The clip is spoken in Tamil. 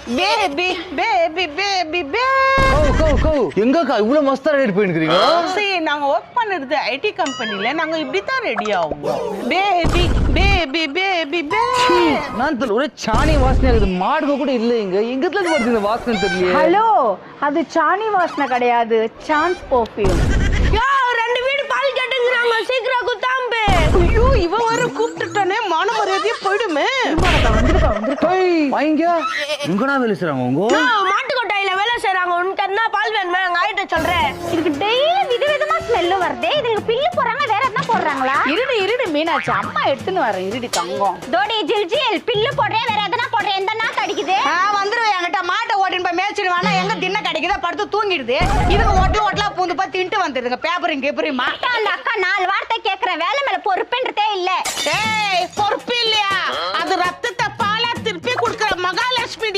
பேபி பேபி பேபி எங்கக்கா இவ்வளவு மஸ்தா ரெடி பண்ணிருக்கீங்க? சரி நாங்க ஒர்க் பண்ணுறது ஐடி கம்பெனில நாங்க இப்படி தான் ரெடி ஆவோம். பேபி பேபி பேபி பேபி நான் தெரியல ஒரே சாணி வாசனை இருக்குது. மாடுக கூட இல்ல இங்க. எங்கத்துல இருந்து வருது இந்த வாசனை தெரியல. ஹலோ, அது சாணி வாசனை கிடையாது, சான்ஸ் பர்ஃபியூம். ரெண்டு வீடு பால் கேட்டுங்கிறாங்க, சீக்கிரம் குத்தாம்பு. ஐயோ இவ வர கூப்பிட்டுட்டானே, மான மரியாதையே போயிடுமே. வாங்க எங்கடா வேலை செய்றாங்க உங்க? மாட்டு கொட்டாயில வேலை செய்யறாங்க. உனக்கு என்ன பால் வேணுமா? எங்க ஆயிட்ட சொல்றேன். இதுக்கு டெய்லி விதவிதமா ஸ்மெல் வருதே. இதுக்கு பில்லு போடுறாங்க, வேற என்ன போடுறாங்களா? இருடு மீனாட்சி, அம்மா எடுத்துன்னு வரேன். இருடி தங்கம். தோடி ஜில்ஜில் பில்லு போடுறேன், வேற எதனா போடுறேன். எந்த நாள் அடிக்குது? வந்துருவேன் என்கிட்ட. மாட்டை ஓட்டின்னு போய் மேய்ச்சிடுவானா, எங்க தின்ன கிடைக்குதா படுத்து தூங்கிடுது. இதுக்கு ஓட்டலா பூந்து போய் தின்ட்டு வந்துடுதுங்க. பேப்பரிங் கேப்பரிமா அந்த அக்கா 4 வார்த்தை கேட்கிற வேலை மேல பொறுப்புன்றதே இல்ல. ஏய் பொறுப்பு இல்லையா? அது ரத்தத்தை பாலா திருப்பி கொடுக்குற மகாலட்சுமி.